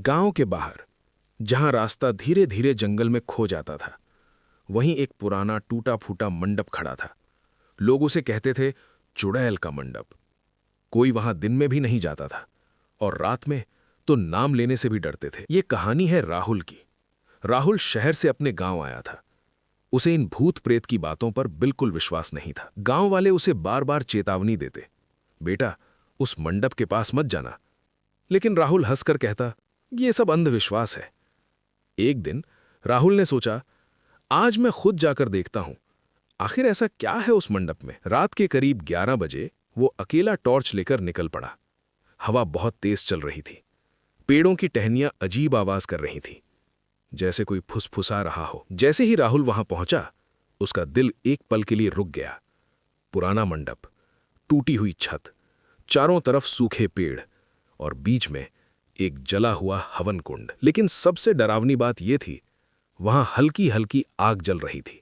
गांव के बाहर, जहां रास्ता धीरे धीरे जंगल में खो जाता था, वहीं एक पुराना टूटा फूटा मंडप खड़ा था। लोग उसे कहते थे चुड़ैल का मंडप। कोई वहां दिन में भी नहीं जाता था और रात में तो नाम लेने से भी डरते थे। ये कहानी है राहुल की। राहुल शहर से अपने गांव आया था। उसे इन भूत प्रेत की बातों पर बिल्कुल विश्वास नहीं था। गांव वाले उसे बार बार चेतावनी देते, बेटा उस मंडप के पास मत जाना। लेकिन राहुल हंसकर कहता, ये सब अंधविश्वास है। एक दिन राहुल ने सोचा, आज मैं खुद जाकर देखता हूं, आखिर ऐसा क्या है उस मंडप में। रात के करीब 11 बजे वो अकेला टॉर्च लेकर निकल पड़ा। हवा बहुत तेज चल रही थी। पेड़ों की टहनियां अजीब आवाज कर रही थी, जैसे कोई फुसफुसा रहा हो। जैसे ही राहुल वहां पहुंचा, उसका दिल एक पल के लिए रुक गया। पुराना मंडप, टूटी हुई छत, चारों तरफ सूखे पेड़ और बीच में एक जला हुआ हवन कुंड। लेकिन सबसे डरावनी बात यह थी, वहां हल्की हल्की आग जल रही थी,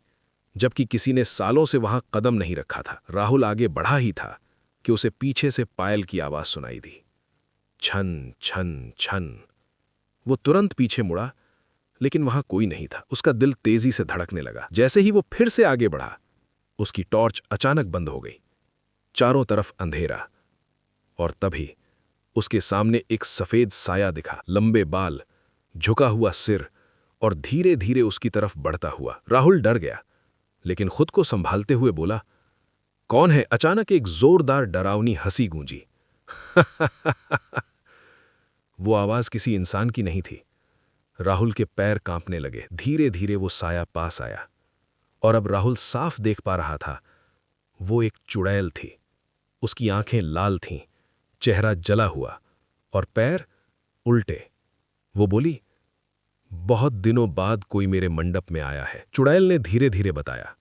जबकि किसी ने सालों से वहां कदम नहीं रखा था। राहुल आगे बढ़ा ही था कि उसे पीछे से पायल की आवाज सुनाई दी, छन छन छन। वो तुरंत पीछे मुड़ा, लेकिन वहां कोई नहीं था। उसका दिल तेजी से धड़कने लगा। जैसे ही वो फिर से आगे बढ़ा, उसकी टॉर्च अचानक बंद हो गई। चारों तरफ अंधेरा, और तभी उसके सामने एक सफेद साया दिखा, लंबे बाल, झुका हुआ सिर और धीरे धीरे उसकी तरफ बढ़ता हुआ। राहुल डर गया, लेकिन खुद को संभालते हुए बोला, कौन है? अचानक एक जोरदार डरावनी हंसी गूंजी। वो आवाज किसी इंसान की नहीं थी। राहुल के पैर कांपने लगे। धीरे धीरे वो साया पास आया, और अब राहुल साफ देख पा रहा था, वो एक चुड़ैल थी। उसकी आंखें लाल थीं, चेहरा जला हुआ और पैर उल्टे। वो बोली, बहुत दिनों बाद कोई मेरे मंडप में आया है। चुड़ैल ने धीरे धीरे बताया,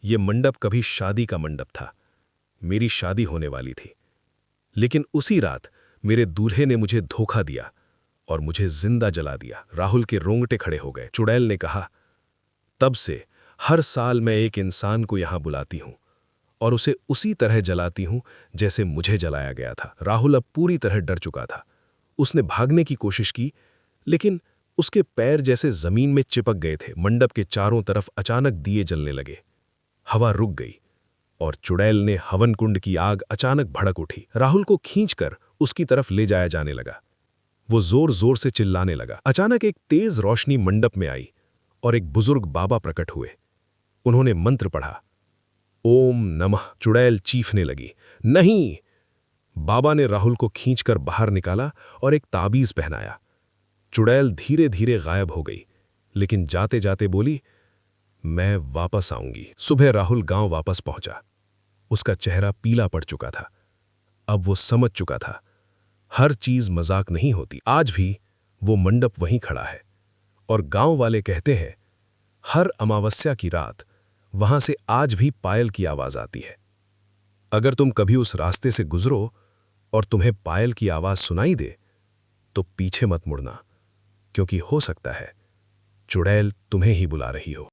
ये मंडप कभी शादी का मंडप था। मेरी शादी होने वाली थी, लेकिन उसी रात मेरे दूल्हे ने मुझे धोखा दिया और मुझे जिंदा जला दिया। राहुल के रोंगटे खड़े हो गए। चुड़ैल ने कहा, तब से हर साल मैं एक इंसान को यहां बुलाती हूं और उसे उसी तरह जलाती हूं जैसे मुझे जलाया गया था। राहुल अब पूरी तरह डर चुका था। उसने भागने की कोशिश की, लेकिन उसके पैर जैसे जमीन में चिपक गए थे। मंडप के चारों तरफ अचानक दिए जलने लगे। हवा रुक गई और चुड़ैल ने हवन कुंड की आग अचानक भड़क उठी। राहुल को खींचकर उसकी तरफ ले जाया जाने लगा। वो जोर जोर से चिल्लाने लगा। अचानक एक तेज रोशनी मंडप में आई और एक बुजुर्ग बाबा प्रकट हुए। उन्होंने मंत्र पढ़ा, ओम नमः। चुड़ैल चीखने लगी, नहीं। बाबा ने राहुल को खींचकर बाहर निकाला और एक ताबीज पहनाया। चुड़ैल धीरे धीरे गायब हो गई, लेकिन जाते जाते बोली, मैं वापस आऊंगी। सुबह राहुल गांव वापस पहुंचा। उसका चेहरा पीला पड़ चुका था। अब वो समझ चुका था, हर चीज मजाक नहीं होती। आज भी वो मंडप वहीं खड़ा है, और गांव वाले कहते हैं, हर अमावस्या की रात वहां से आज भी पायल की आवाज आती है। अगर तुम कभी उस रास्ते से गुजरो और तुम्हें पायल की आवाज सुनाई दे, तो पीछे मत मुड़ना, क्योंकि हो सकता है चुड़ैल तुम्हें ही बुला रही हो।